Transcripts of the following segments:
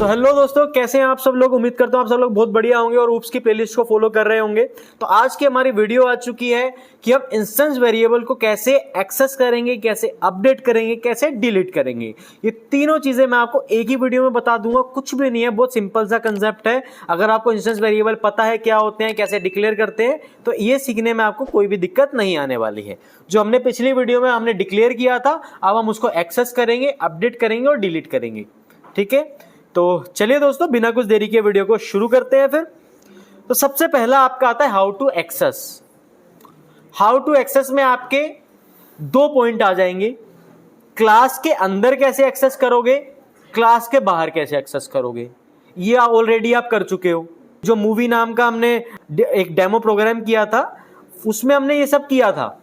So hello दोस्तों, कैसे हैं आप सब लोग। उम्मीद करता हूँ आप सब लोग बहुत बढ़िया होंगे और ऊप्स की प्लेलिस्ट को फॉलो कर रहे होंगे। तो आज की हमारी वीडियो आ चुकी है कि हम इंस्टेंस वेरिएबल को कैसे एक्सेस करेंगे, कैसे अपडेट करेंगे, कैसे डिलीट करेंगे। ये तीनों चीजें मैं आपको एक ही वीडियो में बता दूंगा। कुछ भी नहीं है, बहुत सिंपल सा कंसेप्ट है। अगर आपको इंस्टेंस वेरिएबल पता है क्या होते हैं, कैसे डिक्लेयर करते हैं, तो ये सीखने में आपको कोई भी दिक्कत नहीं आने वाली है। जो हमने पिछली वीडियो में हमने डिक्लेयर किया था, अब हम उसको एक्सेस करेंगे, अपडेट करेंगे और डिलीट करेंगे। ठीक है, तो चलिए दोस्तों, बिना कुछ देरी के वीडियो को शुरू करते हैं। फिर तो सबसे पहला आपका आता है how to access. How to access में आपके दो पॉइंट आ जाएंगे। क्लास के अंदर कैसे एक्सेस करोगे, क्लास के बाहर कैसे एक्सेस करोगे। ये ऑलरेडी आप कर चुके हो। जो मूवी नाम का हमने एक डेमो प्रोग्राम किया था, उसमें हमने ये सब किया था।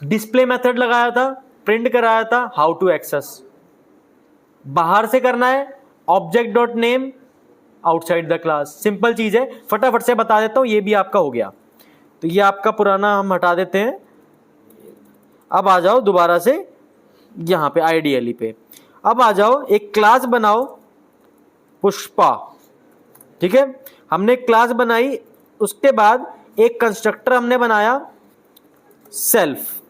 डिस्प्ले मेथड लगाया था, प्रिंट कराया था। हाउ टू एक्सेस बाहर से करना है, object dot name outside the class. Simple चीज है, फटाफट से बता देता हूं। ये भी आपका हो गया। तो ये आपका पुराना हम हटा देते हैं। अब आ जाओ दोबारा से यहां पे आईडीएलई पे। अब आ जाओ, एक क्लास बनाओ पुष्पा। ठीक है, हमने एक क्लास बनाई। उसके बाद एक कंस्ट्रक्टर हमने बनाया सेल्फ।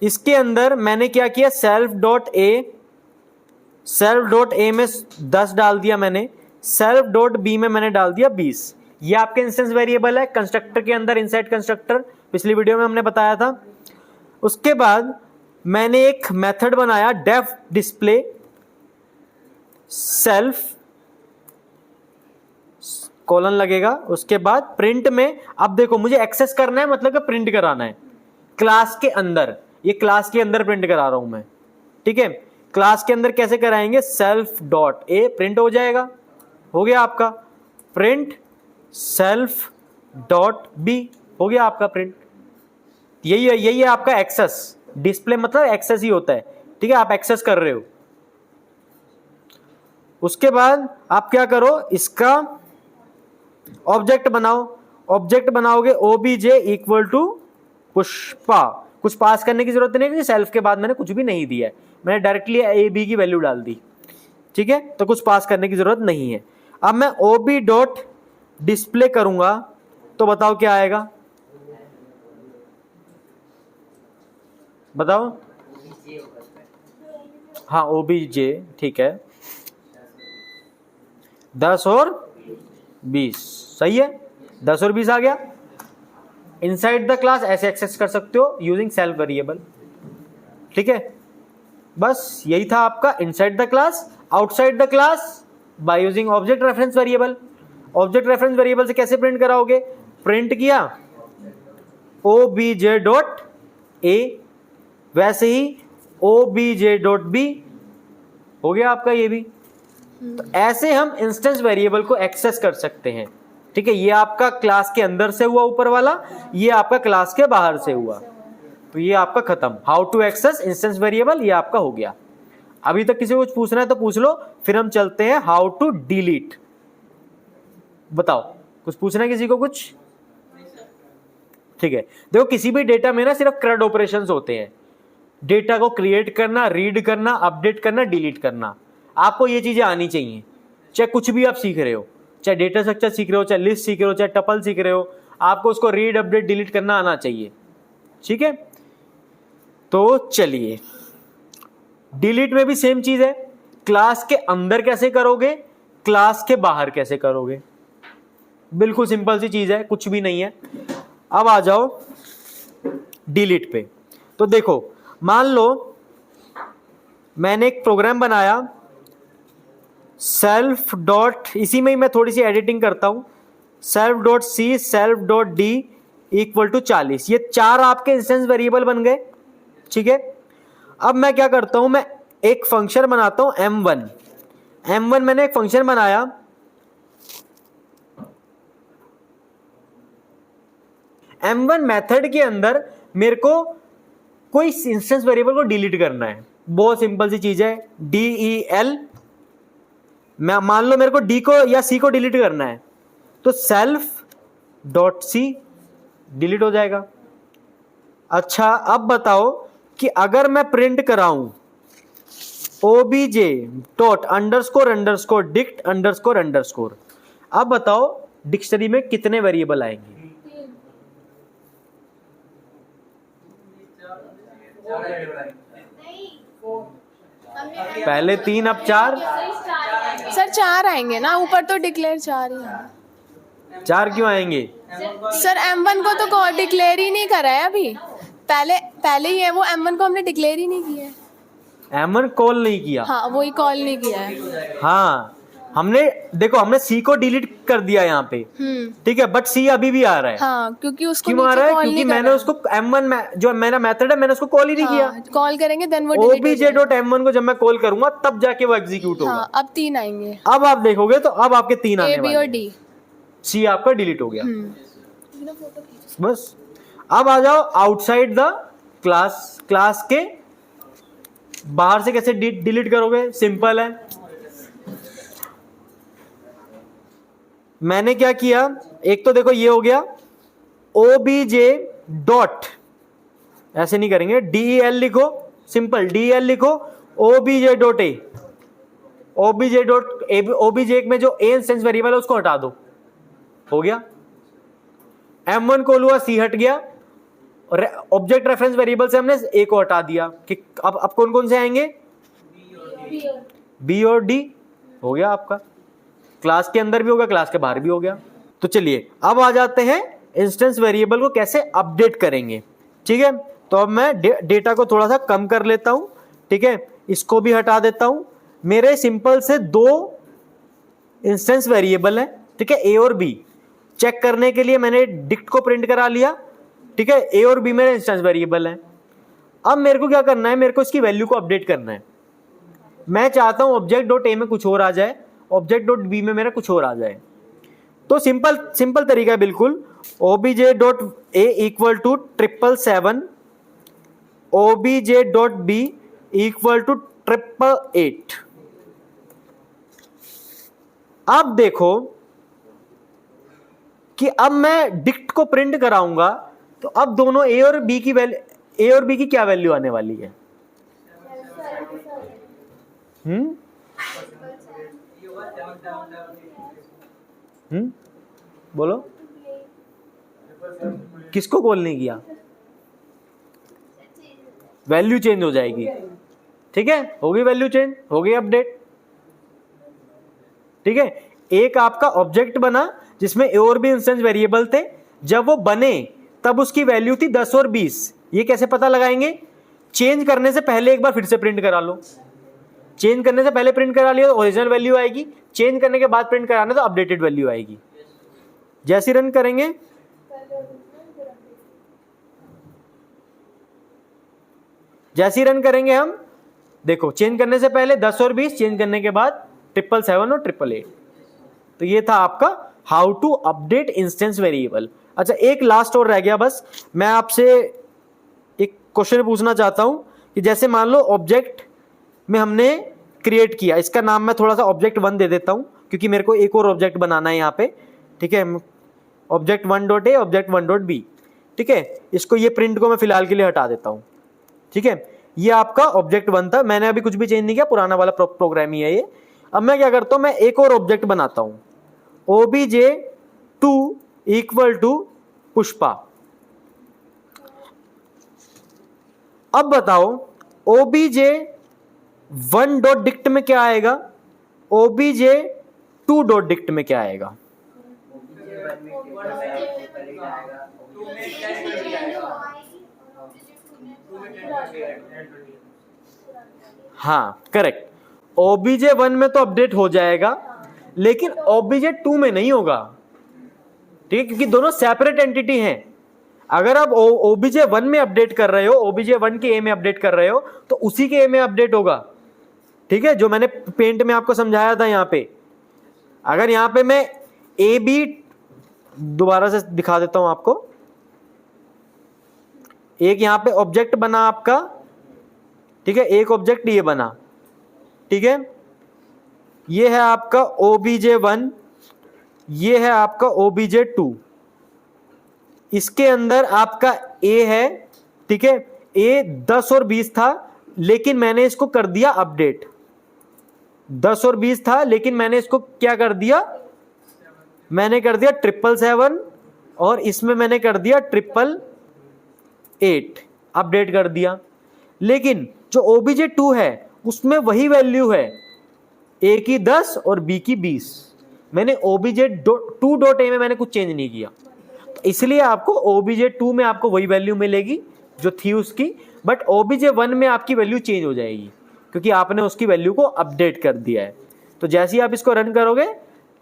इसके अंदर मैंने क्या किया, self dot A, self dot A में 10 डाल दिया मैंने, सेल्फ डॉट बी में मैंने डाल दिया 20। ये आपके इंस्टेंस वेरिएबल है कंस्ट्रक्टर के अंदर, इनसाइड कंस्ट्रक्टर। पिछली वीडियो में हमने बताया था। उसके बाद मैंने एक मेथड बनाया डेफ डिस्प्ले सेल्फ, कॉलन लगेगा। उसके बाद प्रिंट में, अब देखो मुझे एक्सेस करना है, मतलब कि प्रिंट कराना है क्लास के अंदर। ये क्लास के अंदर प्रिंट करा रहा हूं मैं। ठीक है, क्लास के अंदर कैसे कराएंगे, सेल्फ डॉट ए प्रिंट हो जाएगा। हो गया आपका प्रिंट सेल्फ डॉट बी, हो गया आपका प्रिंट। यही है आपका एक्सेस। डिस्प्ले मतलब एक्सेस ही होता है। ठीक है, आप एक्सेस कर रहे हो। उसके बाद आप क्या करो, इसका ऑब्जेक्ट बनाओ। ऑब्जेक्ट बनाओगे ओबीजे इक्वल टू पुष्पा। कुछ पास करने की जरूरत नहीं है, सेल्फ के बाद मैंने कुछ भी नहीं दिया है, मैंने डायरेक्टली ए बी की वैल्यू डाल दी। ठीक है, तो कुछ पास करने की जरूरत नहीं है। अब मैं ओबी डॉट डिस्प्ले करूंगा तो बताओ क्या आएगा, बताओ। हाँ ओबीजे, ठीक है, 10 और 20 सही है। 10 और 20 आ गया। इनसाइड द क्लास ऐसे एक्सेस कर सकते हो यूजिंग सेल्फ वेरिएबल। ठीक है, बस यही था आपका inside the class. Outside the class by using object reference variable. Object reference variable से कैसे प्रिंट कराओगे, प्रिंट किया ओबीजे डॉट ए, वैसे ही ओबीजे डॉट बी, हो गया आपका ये भी। तो ऐसे हम इंस्टेंस वेरिएबल को एक्सेस कर सकते हैं। ठीक है, ये आपका क्लास के अंदर से हुआ ऊपर वाला, ये आपका क्लास के बाहर से हुआ। तो ये आपका खत्म, how to access instance variable, ये आपका हो गया। अभी तक किसी को कुछ पूछना है तो पूछ लो, फिर हम चलते हैं हाउ टू डिलीट। बताओ, कुछ पूछना है किसी को कुछ? ठीक है, देखो किसी भी डेटा में ना सिर्फ CRUD ऑपरेशंस होते हैं। डेटा को क्रिएट करना, रीड करना, अपडेट करना, डिलीट करना। आपको ये चीजें आनी चाहिए, चाहे कुछ भी आप सीख रहे हो, चाहे डेटा स्ट्रक्चर सीख रहे हो, चाहे लिस्ट सीख रहे हो, चाहे टपल सीख रहे हो, आपको उसको रीड, अपडेट, डिलीट करना आना चाहिए। ठीक है, तो चलिए, डिलीट में भी सेम चीज है। क्लास के अंदर कैसे करोगे, क्लास के बाहर कैसे करोगे, बिल्कुल सिंपल सी चीज है, कुछ भी नहीं है। अब आ जाओ डिलीट पे। तो देखो, मान लो मैंने एक प्रोग्राम बनाया सेल्फ डॉट, इसी में ही मैं थोड़ी सी एडिटिंग करता हूं, self dot c, self dot d equal to 40। ये 4 आपके इंस्टेंस वेरिएबल बन गए। ठीक है, अब मैं क्या करता हूं, मैं एक फंक्शन बनाता हूं M1 मैंने एक फंक्शन बनाया। M1 मेथड के अंदर मेरे को कोई इंस्टेंस वेरिएबल को डिलीट करना है। बहुत सिंपल सी चीज है, DEL। मैं मान लो मेरे को डी को या सी को डिलीट करना है, तो सेल्फ डॉट सी डिलीट हो जाएगा। अच्छा, अब बताओ कि अगर मैं प्रिंट कराऊं obj dot underscore underscore dict underscore underscore. अब बताओ डिक्शनरी में कितने वेरिएबल आएंगे? पहले 3 अब 4। सर 4 आएंगे ना, ऊपर तो डिक्लेयर 4 ही है। 4 क्यों आएंगे? सर M1 को तो डिक्लेयर ही नहीं करा है अभी, पहले ही है वो, M1 को हमने डिक्लेयर ही नहीं किया है। M1 कॉल नहीं किया? हाँ, वही कॉल नहीं किया है। हाँ, हमने देखो हमने सी को डिलीट कर दिया यहाँ पे, ठीक है, बट सी अभी भी आ रहा है। हाँ, क्योंकि उसको क्यों आ रहा है? क्योंकि मैंने उसको M1 जो मेरा मेथड है मैंने उसको कॉल ही नहीं किया। कॉल करेंगे देन वो obj.m1 को जब मैं कॉल करूंगा तब जाके वो एग्जीक्यूट होगा। हाँ, अब 3 आएंगे। अब आप देखोगे तो अब आपके 3 आने A, B वाले और हैं। D। सी आपका डिलीट हो गया। बस अब आ जाओ आउटसाइड द क्लास। क्लास के बाहर से कैसे डिलीट करोगे? सिंपल है, मैंने क्या किया, एक तो देखो ये हो गया obj डॉट, ऐसे नहीं करेंगे, del लिखो, सिंपल del लिखो, obj डॉट ए, obj में जो a इंस्टेंस वेरिएबल है उसको हटा दो, हो गया। M1 कॉल हुआ, C हट गया, और ऑब्जेक्ट रेफरेंस वेरिएबल से हमने a को हटा दिया कि अब कौन कौन से आएंगे? B और D। हो गया आपका, क्लास के अंदर भी हो गया, क्लास के बाहर भी हो गया। तो चलिए अब आ जाते हैं इंस्टेंस वेरिएबल को कैसे अपडेट करेंगे, ठीक है। तो अब मैं डेटा को थोड़ा सा कम कर लेता हूं, ठीक है, इसको भी हटा देता हूं। मेरे सिंपल से 2 इंस्टेंस वेरिएबल है, ठीक है, ए और बी। चेक करने के लिए मैंने डिक्ट को प्रिंट करा लिया, ठीक है, ए और बी मेरे इंस्टेंस वेरिएबल है। अब मेरे को क्या करना है, मेरे को इसकी वैल्यू को अपडेट करना है। मैं चाहता हूं ऑब्जेक्ट डॉट ए में कुछ और आ जाए, ऑब्जेक्ट डॉट बी में मेरा कुछ और आ जाए। तो सिंपल तरीका है बिल्कुल, obj dot a equal to 777, obj dot b equal to 888। अब देखो कि अब मैं डिक्ट को प्रिंट कराऊंगा तो अब दोनों ए और बी की क्या वैल्यू आने वाली है? बोलो, किसको कॉल नहीं किया? वैल्यू चेंज हो जाएगी, ठीक है, होगी वैल्यू चेंज, हो गई अपडेट, ठीक है। एक आपका ऑब्जेक्ट बना जिसमें ए और बी इंस्टेंस वेरिएबल थे, जब वो बने तब उसकी वैल्यू थी 10 और 20। ये कैसे पता लगाएंगे? चेंज करने से पहले एक बार फिर से प्रिंट करा लो, चेंज करने से पहले प्रिंट करा लिया तो ओरिजिनल वैल्यू आएगी, चेंज करने के बाद प्रिंट कराना तो अपडेटेड वैल्यू आएगी। जैसे रन करेंगे, जैसे रन करेंगे हम, देखो चेंज करने से पहले 10 और 20, चेंज करने के बाद 777 और 888। तो ये था आपका how to update instance variable. अच्छा, एक लास्ट और रह गया बस, मैं आपसे एक क्वेश्चन पूछना चाहता हूं कि जैसे मान लो ऑब्जेक्ट में हमने क्रिएट किया, इसका नाम मैं थोड़ा सा ऑब्जेक्ट 1 दे देता हूं क्योंकि मेरे को एक और ऑब्जेक्ट बनाना है यहाँ पे, ठीक है, object 1 dot a, object 1 dot b, ठीक है। इसको ये प्रिंट को मैं फिलहाल के लिए हटा देता हूं, ठीक है। ये आपका ऑब्जेक्ट 1 था, मैंने अभी कुछ भी चेंज नहीं किया, पुराना वाला प्रोग्राम ही है ये। अब मैं क्या करता हूं, मैं एक और ऑब्जेक्ट बनाता हूं, obj2 इक्वल टू पुष्पा। अब बताओ obj1 डॉट डिक्ट में क्या आएगा, obj2 डॉट डिक्ट में क्या आएगा? हाँ करेक्ट, obj1 में तो अपडेट हो जाएगा लेकिन obj2 में नहीं होगा, ठीक है, क्योंकि दोनों सेपरेट एंटिटी हैं। अगर आप obj1 में अपडेट कर रहे हो, obj1 के a में अपडेट कर रहे हो तो उसी के a में अपडेट होगा, ठीक है, जो मैंने पेंट में आपको समझाया था। यहां पे अगर यहां पे मैं ए बी दोबारा से दिखा देता हूं आपको, एक यहां पे ऑब्जेक्ट बना आपका, ठीक है, एक ऑब्जेक्ट ये बना, ठीक है, ये है आपका obj1, ये है आपका obj2, इसके अंदर आपका a है, ठीक है, a 10 और 20 था लेकिन मैंने इसको कर दिया अपडेट। 10 और 20 था, लेकिन मैंने इसको क्या कर दिया, मैंने कर दिया 777 और इसमें मैंने कर दिया 888, अपडेट कर दिया। लेकिन जो obj2 है उसमें वही वैल्यू है, a की 10 और b की 20। मैंने obj2.a में मैंने कुछ चेंज नहीं किया, तो इसलिए आपको obj2 में आपको वही वैल्यू मिलेगी जो थी उसकी, बट obj1 में आपकी वैल्यू चेंज हो जाएगी क्योंकि आपने उसकी वैल्यू को अपडेट कर दिया है। तो जैसे ही आप इसको रन करोगे,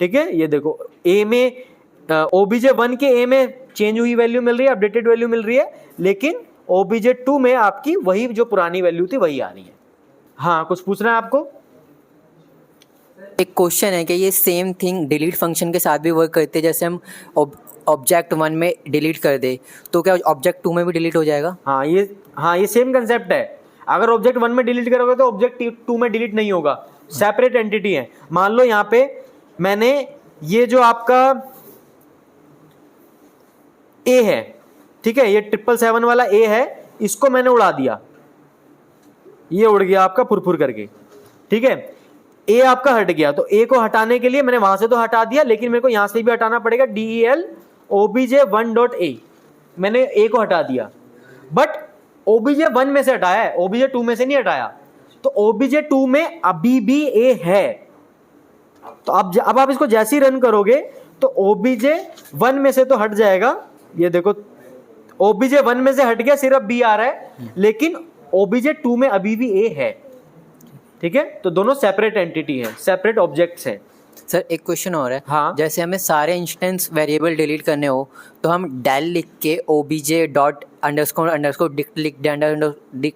ठीक है, ये देखो a में obj1 के a में चेंज हुई वैल्यू मिल रही है, अपडेटेड वैल्यू मिल रही है, लेकिन obj2 में आपकी वही जो पुरानी वैल्यू थी वही आ रही है। हाँ, कुछ पूछना है आपको? एक क्वेश्चन है कि ये सेम थिंग डिलीट फंक्शन के साथ भी वर्क करते हैं, जैसे हम ऑब्जेक्ट 1 में डिलीट कर दे तो क्या ऑब्जेक्ट 2 में भी डिलीट हो जाएगा? हाँ, ये सेम कंसेप्ट है। अगर ऑब्जेक्ट 1 में डिलीट करोगे तो ऑब्जेक्ट 2 में डिलीट नहीं होगा, सेपरेट एंटिटी है। मान लो यहाँ पे मैंने ये जो आपका ए है, ठीक है, ये 777 वाला ए है, इसको मैंने उड़ा दिया, ये उड़ गया आपका फुरफुर करके, ठीक है। ए आपका हट गया, तो ए को हटाने के लिए मैंने वहां से तो हटा दिया, लेकिन मेरे को यहां से भी हटाना पड़ेगा। del obj1.a, मैंने ए को हटा दिया, बट obj1 में से हटाया है, obj2 में से नहीं हटाया। तो obj2 में अभी भी ए है, तो अब आप इसको जैसे ही रन करोगे तो obj1 में से तो हट जाएगा। ये देखो obj1 में से हट गया, सिर्फ बी आ रहा है, लेकिन obj2 में अभी भी ए है, ठीक है। तो दोनों सेपरेट एंटिटी है, सेपरेट ऑब्जेक्ट्स हैं। सर एक क्वेश्चन और है। हाँ। जैसे हमें सारे इंस्टेंस वेरिएबल डिलीट करने हो तो हम डेल लिख के obj.__dict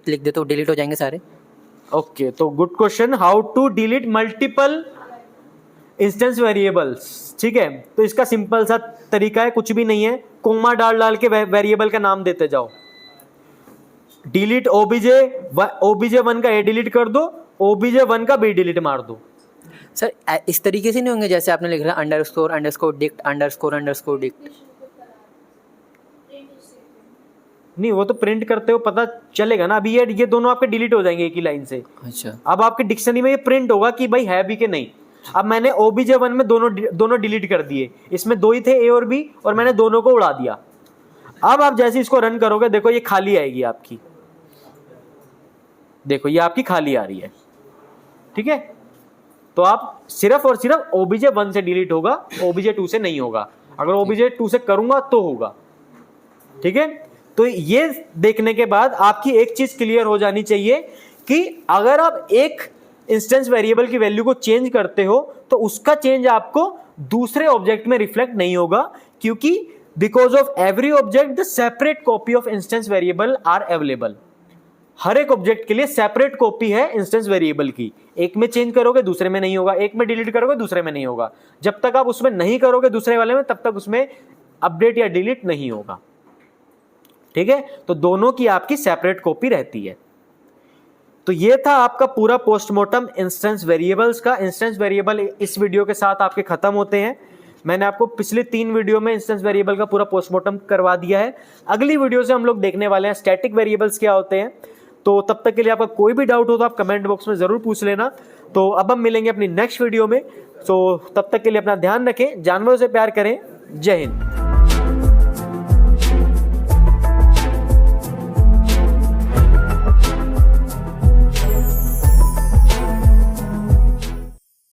लिख दे तो डिलीट हो जाएंगे सारे? ओके, तो good question. How to delete multiple instance variables, ठीक है। तो इसका सिंपल सा तरीका है, कुछ भी नहीं है, कोमा डाल के वेरिएबल का नाम देते जाओ। डिलीट obj1 का ए डिलीट कर दो, obj1 का बी डिलीट मार दो। सर इस तरीके से नहीं होंगे जैसे आपने लिख रहा __dict__dict? नहीं, वो तो प्रिंट करते हो पता चलेगा ना। अभी ये दोनों आपके डिलीट हो जाएंगे एक ही लाइन से। अच्छा, अब आपके डिक्शनरी में ये प्रिंट होगा कि भाई है भी कि नहीं। अब मैंने obj1 में दोनों डिलीट कर दिए, इसमें दो ही थे ए और बी, और मैंने दोनों को उड़ा दिया। अब आप जैसे इसको रन करोगे, देखो ये खाली आएगी आपकी, देखो ये आपकी खाली आ रही है, ठीक है। तो आप सिर्फ और सिर्फ obj1 से डिलीट होगा, obj2 से नहीं होगा। अगर obj2 से करूंगा तो होगा, ठीक है। तो ये देखने के बाद आपकी एक चीज क्लियर हो जानी चाहिए कि अगर आप एक इंस्टेंस वेरिएबल की वैल्यू को चेंज करते हो तो उसका चेंज आपको दूसरे ऑब्जेक्ट में रिफ्लेक्ट नहीं होगा, क्योंकि because of every object the separate copy of instance variable are available. हर एक ऑब्जेक्ट के लिए सेपरेट कॉपी है इंस्टेंस वेरिएबल की। एक में चेंज करोगे दूसरे में नहीं होगा, एक में डिलीट करोगे दूसरे में नहीं होगा। जब तक आप उसमें नहीं करोगे दूसरे वाले में, तब तक उसमें अपडेट या डिलीट नहीं होगा, ठीक है। तो दोनों की आपकी सेपरेट कॉपी रहती है। तो ये था आपका पूरा पोस्टमार्टम इंस्टेंस वेरिएबल्स का। इंस्टेंस वेरिएबल इस वीडियो के साथ आपके खत्म होते हैं। मैंने आपको पिछले 3 वीडियो में इंस्टेंस वेरिएबल का पूरा पोस्टमार्टम करवा दिया है। अगली वीडियो से हम लोग देखने वाले हैं स्टैटिक वेरिएबल्स क्या होते हैं। तो तब तक के लिए आपका कोई भी डाउट हो तो आप कमेंट बॉक्स में जरूर पूछ लेना। तो अब हम मिलेंगे अपनी नेक्स्ट वीडियो में। तो तब तक के लिए अपना ध्यान रखें, जानवरों से प्यार करें। जय हिंद।